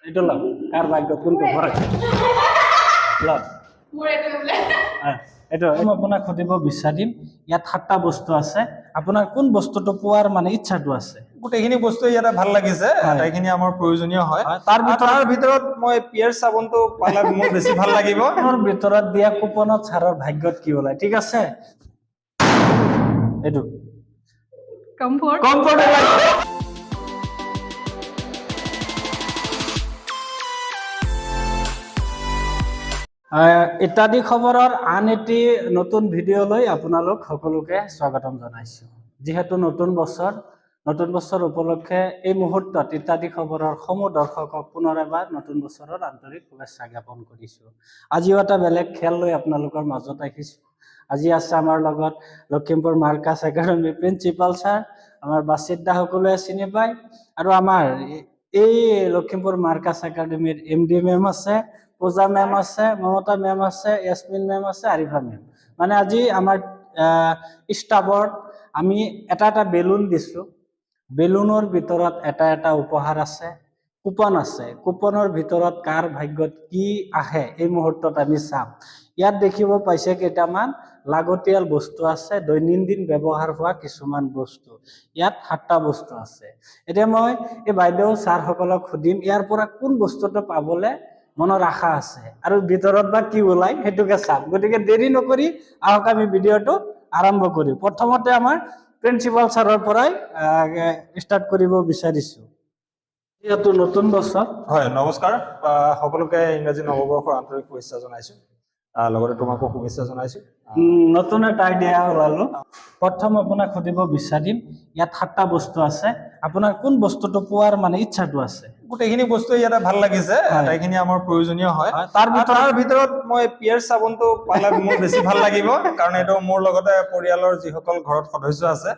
এটা লাভ কাৰ ভাগ্য কোনটো ভৰে লাভ এইটো আপোনাক সুধিব বিচাৰিম ইয়াত 7টা বস্তু আছে আপোনাৰ কোন বস্তুটো পোৱাৰ মানে ইচ্ছাটো আছে গোটেইখিনি বস্তু ইয়াতে ভাল লাগিছে আটাইখিনি আমাৰ প্ৰয়োজনীয় হয় তাৰ ভিতৰত মই পিয়াৰ চাবোনটো পালে মোৰ বেছি ভাল লাগিব মোৰ ভিতৰত দিয়া কুপনত ছাৰৰ ভাগ্যত কি ওলাই ঠিক আছে এইটো কমফৰ্ট ইত্যাদি খবৰৰ আন এটি নতুন ভিডিঅ'লৈ আপোনালোক সকলোকে স্বাগতম জনাইছো যিহেতু নতুন বছৰ উপলক্ষে এই মুহূৰ্তত ইত্যাদি খবৰৰ সমূহ দৰ্শকক পুনৰ এবাৰ নতুন বছৰৰ আন্তৰিক শুভেচ্ছা জ্ঞাপন কৰিছো আজিও এটা বেলেগ খেল লৈ আপোনালোকৰ মাজত আহিছো আজি আছে আমাৰ লগত Lakhimpur Marcus academy principal sir আমাৰ বাচিত দা সকলোৱে চিনি পায় আৰু আমাৰ এই লখিমপুৰ মাৰ্কাছ একাডেমীৰ এমডি মেম আছে পূজা মেম আছে মমতা মেম আছে ইয়াসমিন মেম আছে আৰিফা মেম মানে আজি আমাৰ ষ্টাফত আমি এটা বেলুন দিছো বেলুনৰ ভিতৰত এটা উপহাৰ আছে কুপন আছে কুপনৰ ভিতৰত কাৰ ভাগ্যত কি আহে এই মুহূৰ্তত আমি চাম ইয়াত দেখিব পাইছে কেইটামান লাগতিয়াল বস্তু আছে দৈনন্দিন ব্যৱহাৰ হোৱা কিছুমান বস্তু ইয়াত 7টা বস্তু আছে এতিয়া মই এই বাইদেউ ছাৰ সকলক সুধিম ইয়াৰ পৰা কোন বস্তুটো পাবলে মনৰ আশা আছে আৰু ভিতৰত বা কি ওলাই হেতুকে চাম গতিকে দেৰি নকৰি আহক আমি ভিডিঅটো আৰম্ভ কৰি প্ৰথমতে আমাৰ প্ৰিন্সিপাল ছাৰৰ পৰাই ষ্টাৰ্ট কৰিব বিচাৰিছো যেহেতু নতুন বছৰ হয় নমস্কাৰ সকলোকে ইংৰাজী নৱবৰ্ষৰ আন্তৰিক শুভেচ্ছা জনাইছো লগতে তোমাকো শুভেচ্ছা জনাইছো নতুন এটা আইডিয়া ওলালো প্ৰথম আপোনাক সুধিব বিচাৰিম ইয়াত 7টা বস্তু আছে আপোনাৰ কোন বস্তুটো পোৱাৰ মানে ইচ্ছাটো আছে গোটেইখিনি বস্তু ইয়াতে ভাল লাগিছে আটাইখিনি আমাৰ প্ৰয়োজনীয় হয় তাৰ ভিতৰত মই পিয়াৰ চাবোনটো পালে মোৰ বেছি ভাল লাগিব কাৰণ এইটো মোৰ লগতে পৰিয়ালৰ যিসকল ঘৰত সদস্য আছে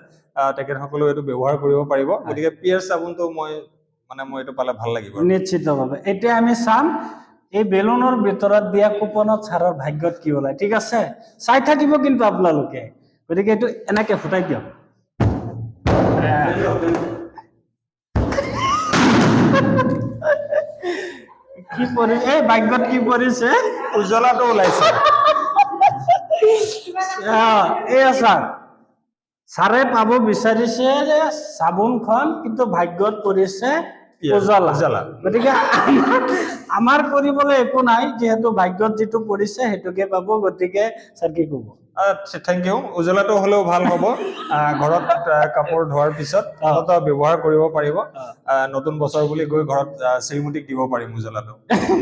তেখেতসকলেও এইটো ব্যৱহাৰ কৰিব পাৰিব গতিকে পিয়াৰ চাবোনটো মই এইটো পালে ভাল লাগিব নিশ্চিতভাৱে এতিয়া আমি চাম এই বেলুনৰ ভিতৰত দিয়া কুপনত ছাৰৰ ভাগ্যত কি ওলাই ঠিক আছে চাই থাকিব কিন্তু আপোনালোকে গতিকে এইটো এনেকে ফুটাই দিয়ক কি পৰিছে এই ভাগ্যত কি পৰিছে উজ্জ্বলাটো ওলাইছে এই ছাৰে পাব বিচাৰিছে যে চাবোনখন কিন্তু ভাগ্যত পৰিছে উজ্জ্বলা গতিকে আমাৰ কৰিবলৈ একো নাই যেহেতু ভাগ্যত যিটো পৰিছে সেইটোকে পাব গতিকে ছাৰ কি ক'ব থেংক ইউ উজ্জ্বলাটো হলেও ভাল হ'ব ঘৰত কাপোৰ ধোৱাৰ পিছত ব্যৱহাৰ কৰিব পাৰিব নতুন বছৰ বুলি গৈ ঘৰত শ্ৰীমতীক দিব পাৰিম উজ্জ্বলাটো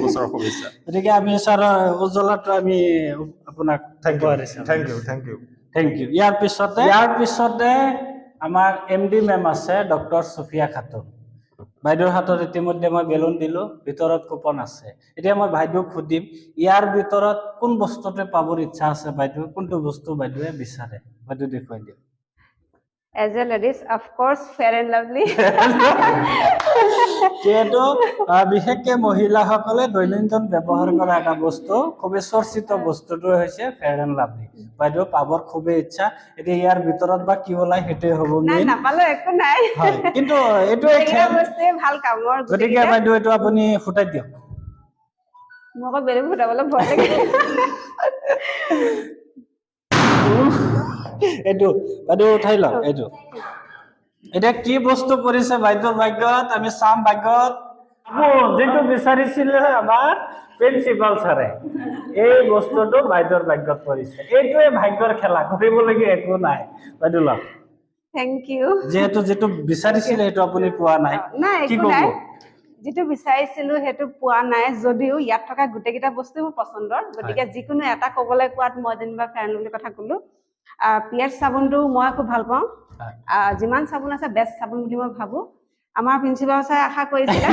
বছৰৰ শুভেচ্ছা গতিকে আমি ছাৰ উজ্জ্বলাটো আমি আপোনাক থেংক ইউ ইয়াৰ পিছতে আমাৰ এমডি মেম আছে ডক্টৰ সুফিয়া খাতুন বাইদেউৰ হাতত ইতিমধ্যে মই বেলুন দিলো ভিতৰত কুপন আছে এতিয়া মই বাইদেউক সুধিম ইয়াৰ ভিতৰত কোন বস্তুটো পাবৰ ইচ্ছা আছে বাইদেউ কোনটো বস্তু বাইদেউৱে বিচাৰে বাইদেউ দেখুৱাই দিয়ক As a ladies, of course, fair and lovely. যেহেতু বিশেষকে মহিলাসকলে দৈনন্দিন ব্যৱহাৰ কৰা এটা বস্তু খুবেই চৰ্চিত বস্তুটো হৈছে ফেয়াৰ এণ্ড লাভলি বাইদেউ পাবৰ খুবেই ইচ্ছা এতিয়া ইয়াৰ ভিতৰত বা কি ওলাই সেইটোৱে হ'ব নাপালো একো নাই কিন্তু এইটো ভাল কামৰ গতিকে বাইদেউ এইটো আপুনি ফুটাই দিয়ক মোক বেলেগ ফুটাবলৈ ভয় লাগে এইটো বাইদেউ উঠাই লওক এইটো এতিয়া কি বস্তু পৰিছে বাইদেউৰ ভাগ্যত আমি চাম ভাগ্যত যিটো বিচাৰিছিলে আমাৰ প্ৰিন্সিপাল ছাৰে এই বস্তুটো বাইদেউৰ ভাগ্যত পৰিছে এইটোৱে ভাগ্যৰ খেলা কৰিবলগীয়া একো নাই বাইদেউ লওক থেংক ইউ যিটো বিচাৰিছিলে সেইটো আপুনি পোৱা নাই কি ক'ব যিটো বিচাৰিছিলো সেইটো পোৱা নাই যদিও ইয়াত থকা গোটেইকেইটা বস্তু মোৰ পছন্দৰ গতিকে যিকোনো এটা ক'বলৈ কোৱাত মই যেনিবা ফেন বুলি কথা ক'লো পিয়াৰ চাবোনটো মই খুব ভাল পাওঁ যিমান চাবোন আছে বেষ্ট চাবোন বুলি মই ভাবো আমাৰ প্ৰিন্সিপাল ছাৰে আশা কৰিছিলে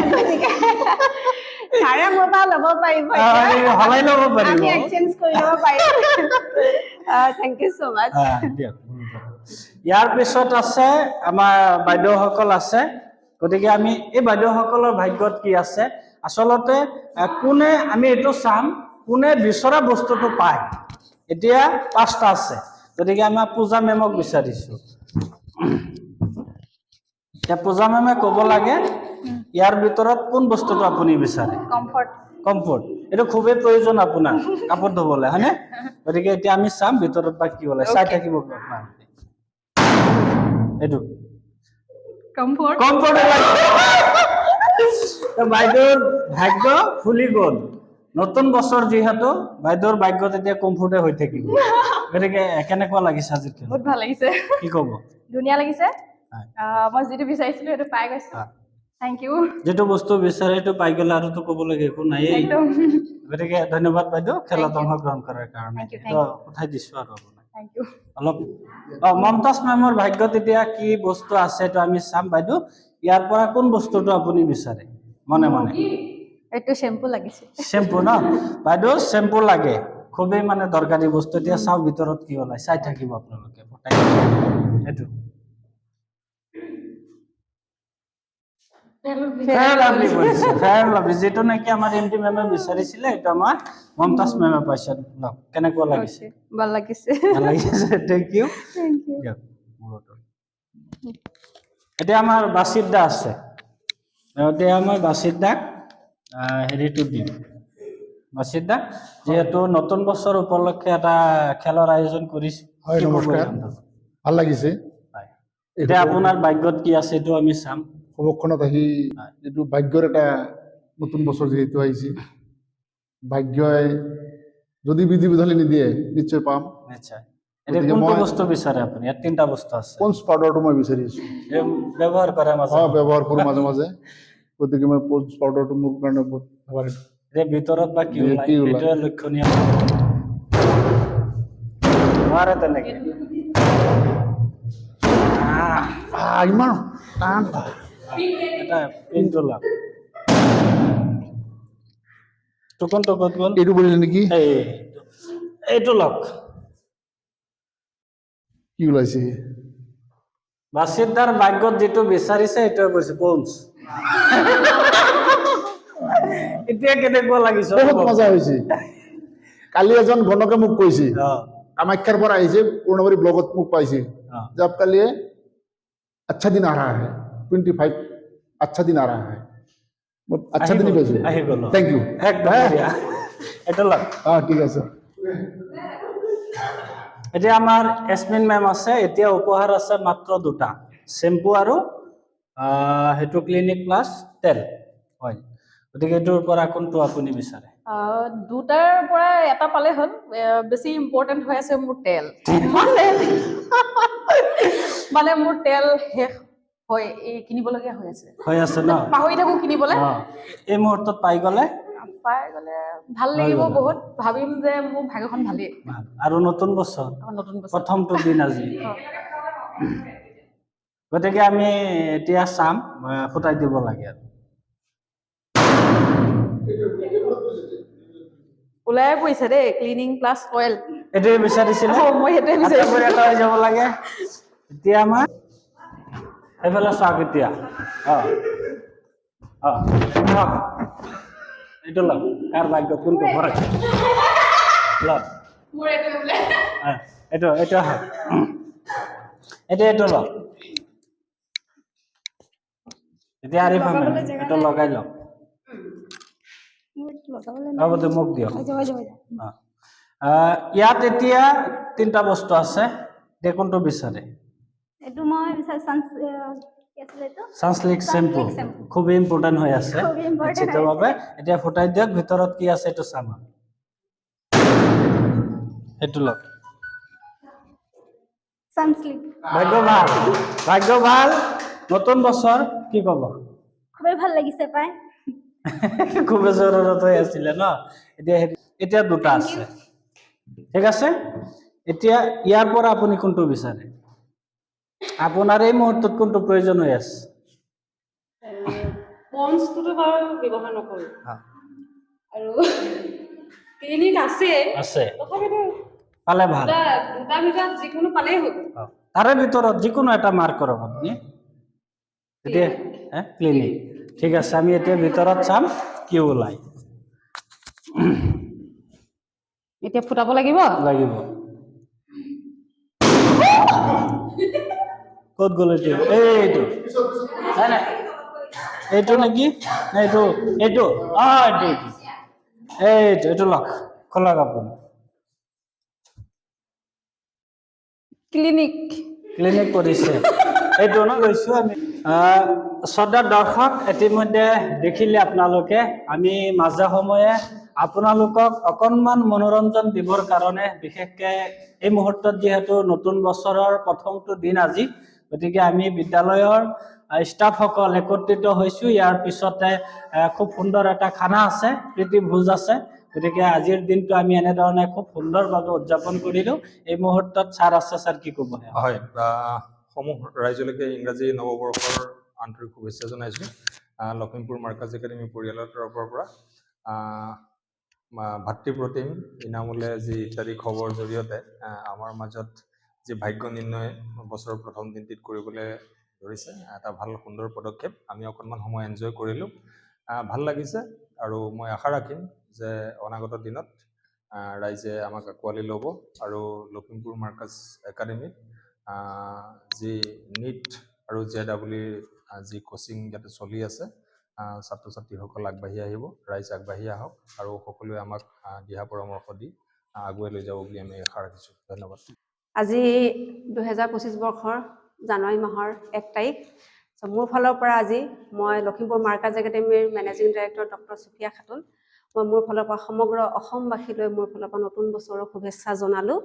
ছাৰে মোৰ পৰা ল'ব পাৰিব আমি এক্সচেঞ্জ কৰি ল'ব পাৰিম থেংক ইউ ছ' মাছ ইয়াৰ পিছত আছে আমাৰ বাইদেউসকল আছে গতিকে আমি এই বাইদেউসকলৰ ভাগ্যত কি আছে আচলতে কোনে আমি এইটো চাম কোনে বিচৰা বস্তুটো পায় এতিয়া 5টা আছে গতিকে আমাৰ পূজা মেমক বিচাৰিছো এতিয়া পূজা মেমে ক'ব লাগে ইয়াৰ ভিতৰত কোন বস্তুটো আপুনি বিচাৰে কমফৰ্ট কমফৰ্ট এইটো খুবেই প্ৰয়োজন আপোনাৰ কাপোৰ ধুবলৈ হয়নে গতিকে এতিয়া আমি চাম ভিতৰত বা কি ওলাই চাই থাকিব আপোনাৰ এইটো কমফৰ্ট কমফৰ্ট বাইদেউৰ ভাগ্য ফুলি গ'ল নতুন বছৰ যিহেতু বাইদেউৰ ভাগ্যত এতিয়া কমফৰ্টে হৈ থাকিব গতিকে কেনেকুৱা লাগিছে আজি বহুত ভাল লাগিছে কি ক'ব ধুনীয়া লাগিছে হয়। মই যিটো বিচাৰিছিলো সেইটো পাই গৈছো থেংক ইউ যিটো বস্তু বিচাৰে সেইটো পাই গ'লে আৰু তো ক'বলগীয়া একো নাইয়ে একদম গতিকে ধন্যবাদ বাইদেউ খেলত Thank you. অংশগ্ৰহণ কৰাৰ কাৰণে Thank you, তো উঠাই দিছো আৰু আপোনাক থেংক ইউ অলপ মমতাজ মেমৰ ভাগ্যত এতিয়া কি বস্তু আছে এইটো আমি চাম বাইদেউ ইয়াৰ পৰা কোন বস্তুটো আপুনি বিচাৰে মনে মনে এইটো শ্যাম্পু লাগিছে শ্যাম্পু ন বাইদেউ শ্যাম্পু লাগে খুবেই মানে দৰকাৰী বস্তু এতিয়া চাওঁ ভিতৰত কি ওলাই চাই থাকিব আপোনালোকে ফটাই এইটো ফেয়াৰ লাভলি কৰিছে ফেয়াৰ লাভলি যিটো নেকি আমাৰ এমডি মেমে বিচাৰিছিলে এইটো আমাৰ মমতাজ মেমে পাইছে লওক কেনেকুৱা লাগিছে ভাল লাগিছে ভাল লাগিছে থেংক ইউ থেংক ইউ এতিয়া আমাৰ বাছিদ দা আছে এতিয়া মই বাছিদ দাক হেৰিটো দিম বাছিদ দা যিহেতু নতুন বছৰ উপলক্ষে এটা খেলৰ আয়োজন কৰিছে হয় নমস্কাৰ ভাল লাগিছে এতিয়া আপোনাৰ ভাগ্যত কি আছে এইটো আমি চাম সবক্ষণত আহি এইটো ভাগ্যৰ এটা নতুন বছৰ যিহেতু আহিছে ভাগ্যই যদি বিধি বিধালি নিদিয়ে নিশ্চয় পাম নিশ্চয় এতিয়া কোনটো বস্তু বিচাৰে আপুনি ইয়াত তিনিটা বস্তু আছে পঞ্চ পাউডাৰটো মই বিচাৰিছো এই ব্যৱহাৰ কৰে মাজে ব্যৱহাৰ কৰোঁ মাজে মাজে গতিকে মই পঞ্চ পাউডাৰটো মোৰ কাৰণে বহুত ফেভাৰিট এতিয়া ভিতৰত বা কি ওলাই কি ওলাই? এইটোৱে লক্ষণীয় নোৱাৰে তেনেকে ইমান টান এটা পিনটো লওক টুকন টুকত গ'ল এইটো বুলিলে নেকি এইটো লওক কি ওলাইছে বাছিদাৰ ভাগ্যত যিটো বিচাৰিছে এইটোৱে কৈছে পঞ্চ এতিয়া কেনেকুৱা লাগিছে বহুত মজা হৈছে কালি এজন গণকে মোক কৈছে অ, কামাখ্যাৰ পৰা আহিছে পূৰ্ণবাৰী ব্লগত মোক পাইছে অ। যে आपका लिए अच्छा दिन आ रहा है 25 अच्छा दिन आ रहा है মই আচ্ছা দিনই পাইছো আহি গ'ল থেংক ইউ একদম বঢ়িয়া। এইটো লওক ঠিক আছে এতিয়া আমাৰ এছমিন মেম আছে এতিয়া উপহাৰ আছে মাত্ৰ দুটা শ্বেম্পু আৰু সেইটো ক্লিনিক প্লাছ তেল হয় গতিকে এইটোৰ পৰা কোনটো আপুনি বিচাৰে দুটাৰ পৰা এটা পালে হ'ল বেছি ইম্পৰ্টেণ্ট হৈ আছে মোৰ তেল মানে মোৰ তেল শেষ হয় এই কিনিবলগীয়া হৈ আছে হৈ আছে ন পাহৰি থাকো কিনিবলৈ অ, এই মুহূৰ্তত পাই গ'লে পাই গ'লে ভাল লাগিব বহুত ভাবিম যে মোৰ ভাগ্যখন ভালেই ভাল। আৰু নতুন বছৰ আমাৰ নতুন বছৰ প্ৰথমটো দিন আজি গতিকে আমি এতিয়া চাম ফুটাই দিব লাগে আৰু ওলাই পৰিছে দেই ক্লিনিং প্লাছ অইল এইটোৱে বিচাৰিছিলে মই সেইটোৱে আচ্ছা, বিচাৰিছো কৰি এটা হৈ যাব লাগে এতিয়া আমাৰ এইফালে চাওক এতিয়া লওক। এইটো লওক কাৰ ভাগ্যত কোনটো ভৰাই লওক মোৰ এইটোৱে বোলে এইটো এইটো হয় এইটো লওক এতিয়া আৰিফা মেম এইটো লগাই লওক হ'ব দে মোক দিয়ক ইয়াত এতিয়া তিনিটা বস্তু আছে দে কোনটো বিচাৰে এইটো মই সানসিল্ক শ্যাম্পু খুব ইম্পৰ্টেণ্ট হৈ আছে খুব important নিশ্চিতভাৱে এতিয়া ফুটাই দিয়ক ভিতৰত কি আছে এইটো চাম সেইটো লওক সানস্লিক ভাগ্য ভাল নতুন বছৰ কি ক'ব খুবই ভাল লাগিছে পাই খুবেই জৰুৰত হৈ আছিলে ন এতিয়া দুটা আছে ঠিক আছে এতিয়া ইয়াৰ পৰা আপুনি কোনটো বিচাৰে আপোনাৰ এই মুহূৰ্তত কোনটো প্ৰয়োজন হৈ আছে পঞ্চটোতো বাৰু ব্যৱহাৰ নকৰো আৰু ক্লিনিক আছে আছে তথাপিতো পালে ভাল দুটা ভিতৰত যিকোনো পালেই হ'ল তাৰে ভিতৰত যিকোনো এটা মাৰ্ক কৰক আপুনি এতিয়া ক্লিনিক ঠিক আছে আমি এতিয়া ভিতৰত চাম কি ওলাই এতিয়া ফুটাব লাগিব লাগিব ক'ত গ'ল এইটো এইটো নাই নাই এইটো নেকি নে এইটো এইটো এইটো লওক খোলক আপুনি ক্লিনিক ক্লিনিক কৰিছে এইটো ন লৈছো আমি শ্ৰদ্ধাৰ দৰ্শক ইতিমধ্যে দেখিলে আপোনালোকে আমি মাজে সময়ে আপোনালোকক অকণমান মনোৰঞ্জন দিবৰ কাৰণে বিশেষকে এই মুহূৰ্তত যিহেতু নতুন বছৰৰ প্ৰথমটো দিন আজি গতিকে আমি বিদ্যালয়ৰ ষ্টাফসকল একত্ৰিত হৈছো ইয়াৰ পিছতে খুব সুন্দৰ এটা খানা আছে প্ৰীতি ভোজ আছে গতিকে আজিৰ দিনটো আমি এনেধৰণে খুব সুন্দৰভাৱে উদযাপন কৰিলো এই মুহূৰ্তত ছাৰ আছে ছাৰ কি ক'ব হয় সমূহ ৰাইজলৈকে ইংৰাজী নৱবৰ্ষৰ আন্তৰিক শুভেচ্ছা জনাইছোঁ লখিমপুৰ মাৰ্কাজ একাডেমী পৰিয়ালৰ তৰফৰ পৰা ভাতৃপ্ৰতিম ইনামূলে যি ইত্যাদি খবৰ জৰিয়তে আমাৰ মাজত যি ভাগ্য নিৰ্ণয় বছৰৰ প্ৰথম দিনটিত কৰিবলৈ ধৰিছে এটা ভাল সুন্দৰ পদক্ষেপ আমি অকণমান সময় এনজয় কৰিলোঁ ভাল লাগিছে আৰু মই আশা ৰাখিম যে অনাগত দিনত ৰাইজে আমাক আঁকোৱালি ল'ব আৰু লখিমপুৰ মাৰ্কাজ একাডেমীত যি নিট আৰু JEE যি কোচিং ইয়াতে চলি আছে ছাত্ৰ ছাত্ৰীসকল আগবাঢ়ি আহিব ৰাইজ আগবাঢ়ি আহক আৰু সকলোৱে আমাক দিহা পৰামৰ্শ দি আগুৱাই লৈ যাব বুলি আমি আশা ৰাখিছোঁ ধন্যবাদ আজি 2025 বৰ্ষৰ জানুৱাৰী মাহৰ 1 তাৰিখ মোৰ ফালৰ পৰা আজি মই লখিমপুৰ মাৰ্কাজ একাডেমীৰ managing director doctor Sufia Khatun মই মোৰ ফালৰ পৰা সমগ্ৰ অসমবাসীলৈ মোৰ ফালৰ পৰা নতুন বছৰৰ শুভেচ্ছা জনালোঁ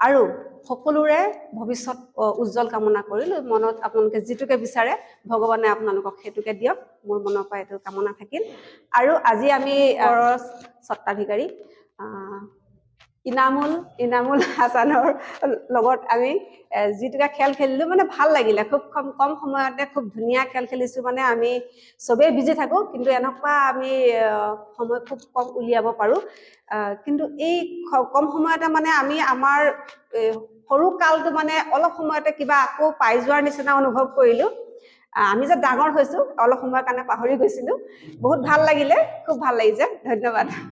আৰু সকলোৰে ভৱিষ্যত উজ্জ্বল কামনা কৰিলোঁ মনত আপোনালোকে যিটোকে বিচাৰে ভগৱানে আপোনালোকক সেইটোকে দিয়ক মোৰ মনৰ পৰা এইটো কামনা থাকিল আৰু আজি আমি স্বত্বাধিকাৰী ইনামুল হাছানৰ লগত আমি যিটোকে খেল খেলিলোঁ মানে ভাল লাগিলে খুব কম সময়তে খুব ধুনীয়া খেল খেলিছোঁ মানে আমি চবেই বিজি থাকোঁ কিন্তু এনেকুৱা আমি সময় খুব কম উলিয়াব পাৰোঁ কিন্তু এই কম সময়তে মানে আমি আমাৰ সৰু কালটো মানে অলপ সময়তে কিবা আকৌ পাই যোৱাৰ নিচিনা অনুভৱ কৰিলোঁ আমি যে ডাঙৰ হৈছোঁ অলপ সময়ৰ কাৰণে পাহৰি গৈছিলোঁ বহুত ভাল লাগিলে খুব ভাল লাগিছে ধন্যবাদ